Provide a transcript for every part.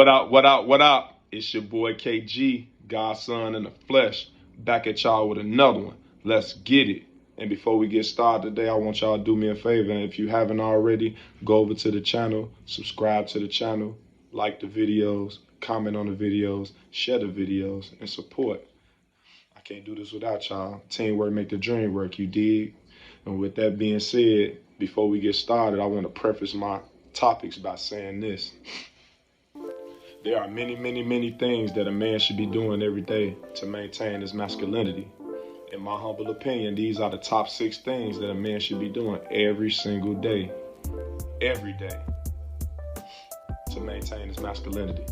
What up, what up, what up? It's your boy KG, Godson in the flesh, back at y'all with another one. Let's get it. And before we get started today, I want y'all to do me a favor. And if you haven't already, go over to the channel, subscribe to the channel, like the videos, comment on the videos, share the videos, and support. I can't do this without y'all. Teamwork make the dream work, you dig? And with that being said, before we get started, I want to preface my topics by saying this. There are many things that a man should be doing every day to maintain his masculinity. In my humble opinion, these are the top 6 things that a man should be doing every single day. Every day. To maintain his masculinity.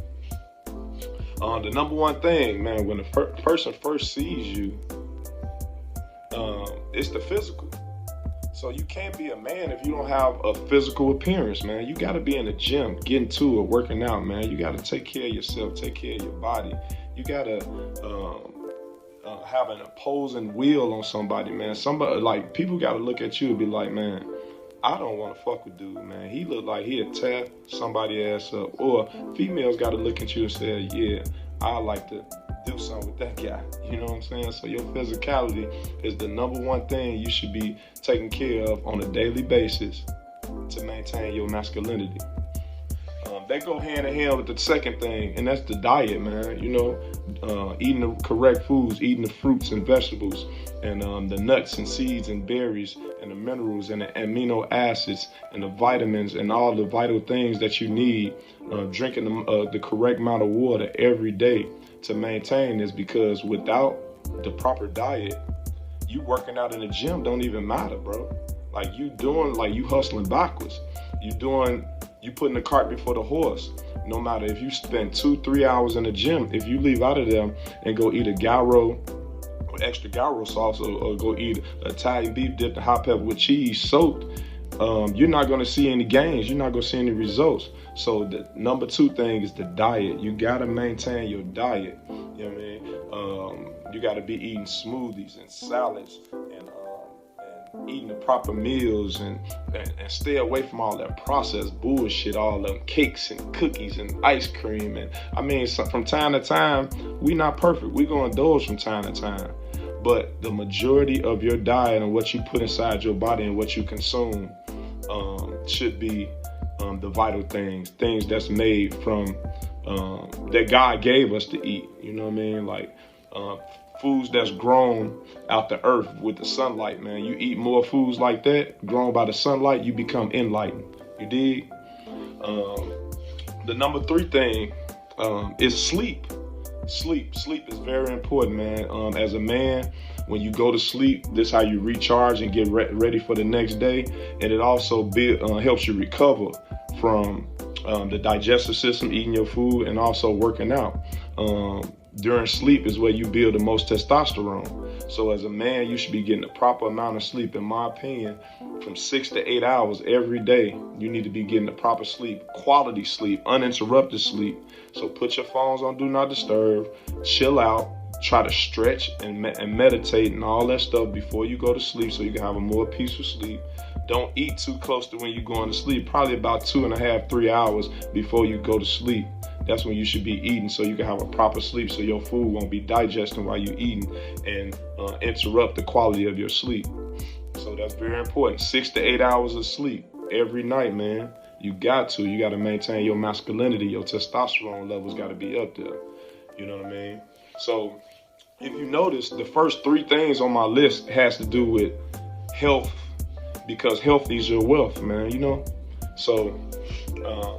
The number one thing, man, when a person first sees you, it's the physical. So you can't be a man if you don't have a physical appearance, man. You got to be in the gym, getting to it, working out, man. You got to take care of yourself, take care of your body. You got to have an opposing will on somebody, man. Somebody, like, people got to look at you and be like, man, I don't want to fuck with dude, man. He look like he'll tear somebody ass up. Or females got to look at you and say, yeah, I like to do something with that guy. You know what I'm saying? So your physicality is the number one thing you should be taking care of on a daily basis to maintain your masculinity. They go hand in hand with the second thing, and that's the diet, man. You know, eating the correct foods, eating the fruits and vegetables, and the nuts and seeds and berries and the minerals and the amino acids and the vitamins and all the vital things that you need. Drinking the correct amount of water every day to maintain this, because without the proper diet, you working out in the gym don't even matter, bro. Like you hustling backwards. You putting the cart before the horse. No matter if you spend 2-3 hours in the gym, if you leave out of them and go eat a gyro or extra gyro sauce or go eat Italian beef dipped in hot pepper with cheese soaked, you're not going to see any gains. You're not going to see any results. So the number 2 thing is the diet. You got to maintain your diet. You know what I mean? You got to be eating smoothies and salads and eating the proper meals and stay away from all that processed bullshit, all them cakes and cookies and ice cream. And I mean, from time to time, we not perfect. We gonna indulge from time to time. But the majority of your diet and what you put inside your body and what you consume should be the vital things that's made from, that God gave us to eat. You know what I mean? Like, foods that's grown out the earth with the sunlight, man. You eat more foods like that, grown by the sunlight, you become enlightened. You dig? The number 3 thing is sleep. Sleep is very important, man. As a man, when you go to sleep, this is how you recharge and get ready for the next day. And it also helps you recover from the digestive system, eating your food, and also working out. During sleep is where you build the most testosterone. So as a man, you should be getting the proper amount of sleep. In my opinion, from 6 to 8 hours every day, you need to be getting the proper sleep, quality sleep, uninterrupted sleep. So put your phones on Do Not Disturb, chill out, try to stretch and meditate and all that stuff before you go to sleep so you can have a more peaceful sleep. Don't eat too close to when you're going to sleep, probably about 2.5-3 hours before you go to sleep. That's when you should be eating so you can have a proper sleep, so your food won't be digesting while you're eating and interrupt the quality of your sleep. So that's very important. 6 to 8 hours of sleep every night, man. You got to maintain your masculinity. Your testosterone levels got to be up there. You know what I mean? So if you notice, the first 3 things on my list has to do with health, because health is your wealth, man, you know? So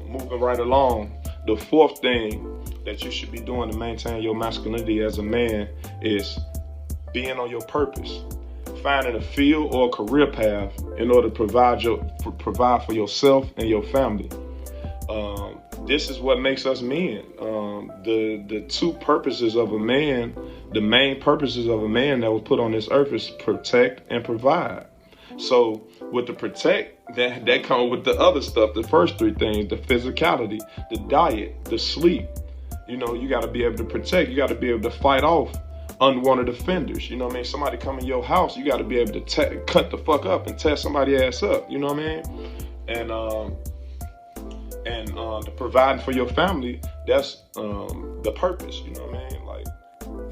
moving right along, the 4th thing that you should be doing to maintain your masculinity as a man is being on your purpose. Finding a field or a career path in order to provide for yourself and your family. This is what makes us men. The 2 purposes of a man, the main purposes of a man that was put on this earth is protect and provide. So with the protect, that comes with the other stuff, the first 3 things, the physicality, the diet, the sleep. You know, you got to be able to protect. You got to be able to fight off unwanted offenders. You know what I mean? Somebody come in your house, you got to be able to cut the fuck up and tear somebody's ass up. You know what I mean? And And the providing for your family, that's the purpose, you know what I mean? Like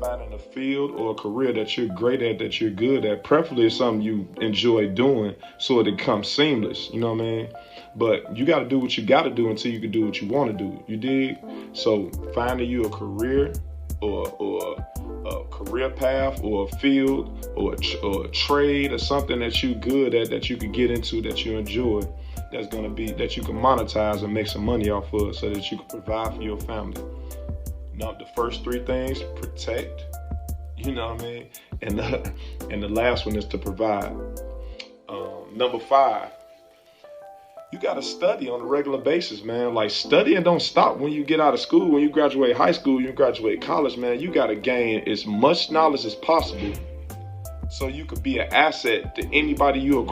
finding a field or a career that you're great at, that you're good at, preferably it's something you enjoy doing so it becomes seamless, you know what I mean? But you got to do what you got to do until you can do what you want to do, you dig? So finding you a career or a career path or a field or a trade or something that you good at, that you could get into, that you enjoy, that's going to be, that you can monetize and make some money off of, so that you can provide for your family. Now, the first three things: protect, you know what I mean? And the last one is to provide. Number 5, you got to study on a regular basis, man. Like, studying don't stop when you get out of school. When you graduate high school, you graduate college, man, you got to gain as much knowledge as possible so you could be an asset to anybody you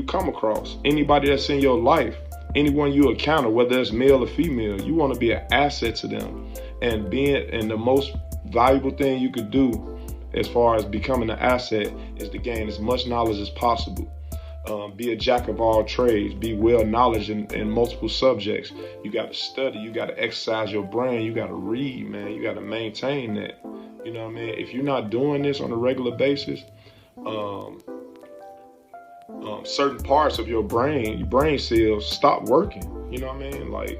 come across, anybody that's in your life, anyone you encounter, whether it's male or female. You want to be an asset to them. And the most valuable thing you could do as far as becoming an asset is to gain as much knowledge as possible. Be a jack of all trades. Be well knowledge in multiple subjects. You got to study. You got to exercise your brain. You got to read, man. You got to maintain that. You know what I mean? If you're not doing this on a regular basis, certain parts of your brain cells stop working. You know what I mean? Like,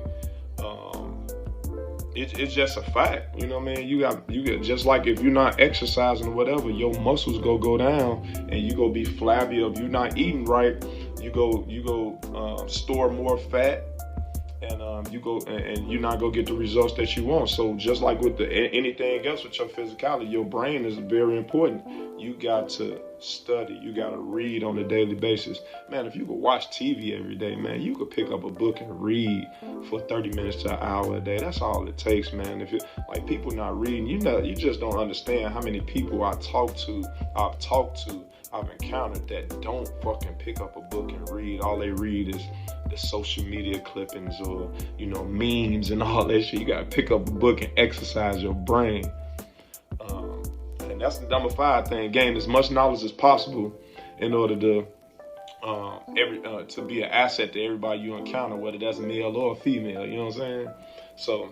it's just a fact. You know what I mean? You got just like if you're not exercising or whatever, your muscles go down and you go be flabby. If you're not eating right, you go store more fat, and you're not gonna get the results that you want. So just like with anything else with your physicality, your brain is very important. You got to study. You got to read on a daily basis. Man, if you could watch TV every day, man, you could pick up a book and read for 30 minutes to an hour a day. That's all it takes, man. If you like, people not reading, you just don't understand how many people I've talked to, I've encountered that don't fucking pick up a book and read. All they read is the social media clippings or, memes and all that shit. You got to pick up a book and exercise your brain. And that's the number 5 thing. Gain as much knowledge as possible in order to be an asset to everybody you encounter, whether that's male or female. You know what I'm saying? So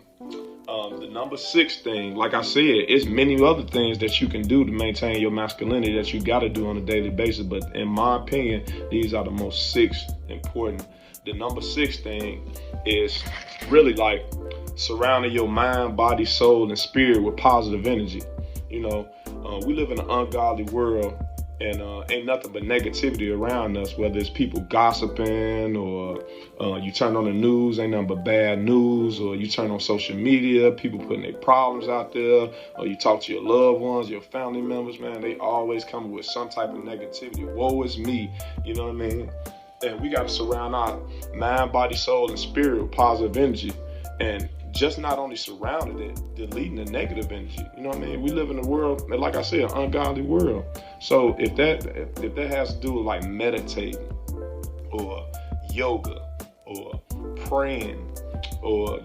the number 6 thing, like I said, it's many other things that you can do to maintain your masculinity that you got to do on a daily basis. But in my opinion, these are the most 6 important. The number 6 thing is really like surrounding your mind, body, soul, and spirit with positive energy. We live in an ungodly world, and ain't nothing but negativity around us, whether it's people gossiping or you turn on the news, ain't nothing but bad news, or you turn on social media, people putting their problems out there, or you talk to your loved ones, your family members, man, they always come with some type of negativity. Woe is me, you know what I mean? And we got to surround our mind, body, soul, and spirit with positive energy, and just not only surrounded it, deleting the negative energy. You know what I mean? We live in a world, like I said, an ungodly world. So if that has to do with like meditating or yoga or praying or,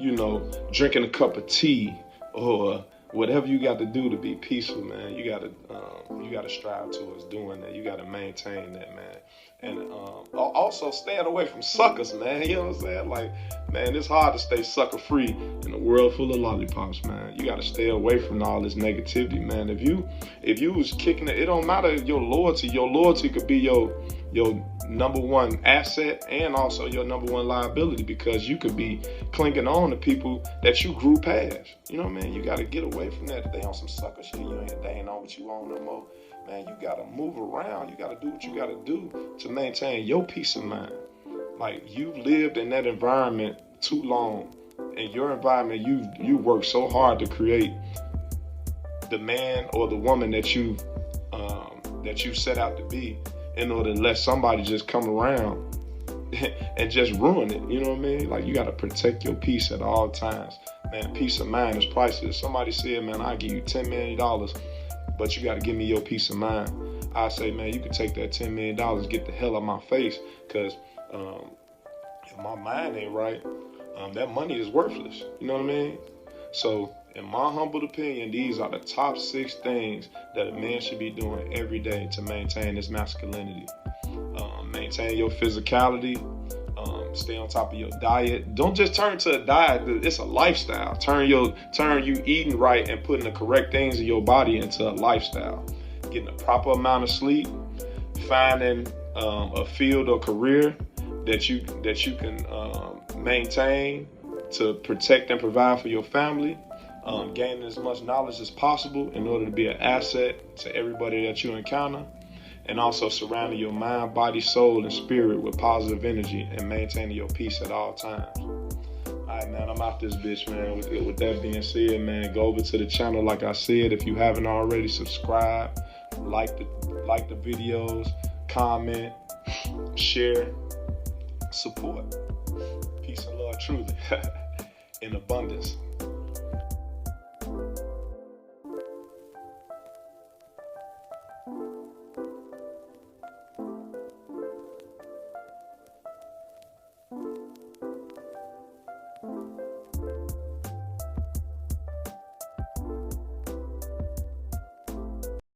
drinking a cup of tea or whatever you got to do to be peaceful, man, you got to strive towards doing that. You got to maintain that, man. And also staying away from suckers, man. You know what I'm saying? Like, man, it's hard to stay sucker free in a world full of lollipops, man. You got to stay away from all this negativity, man. If you was kicking it don't matter your loyalty. Your loyalty could be your number 1 asset and also your number 1 liability, because you could be clinging on to people that you grew past. You know what I mean? You got to get away from that. If they on some sucker shit, they ain't on what you on no more. Man, you got to move around. You got to do what you got to do to maintain your peace of mind. Like, you've lived in that environment too long. In your environment, you worked so hard to create the man or the woman that you set out to be, in order to let somebody just come around and just ruin it. You know what I mean? Like, you got to protect your peace at all times. Man, peace of mind is priceless. Somebody said, man, I'll give you $10 million, but you got to give me your peace of mind. I say, man, you can take that $10 million, get the hell out of my face, because if my mind ain't right, that money is worthless. You know what I mean? So, in my humble opinion, these are the top 6 things that a man should be doing every day to maintain his masculinity. Maintain your physicality, Stay on top of your diet. Don't just turn to a diet. It's a lifestyle. Turn you eating right and putting the correct things in your body into a lifestyle. Getting a proper amount of sleep. Finding a field or career that you can maintain to protect and provide for your family. Gaining as much knowledge as possible in order to be an asset to everybody that you encounter. And also surrounding your mind, body, soul, and spirit with positive energy and maintaining your peace at all times. All right, man, I'm out this bitch, man. With that being said, man, go over to the channel. Like I said, if you haven't already, subscribe, like the videos, comment, share, support. Peace and love, truly, in abundance.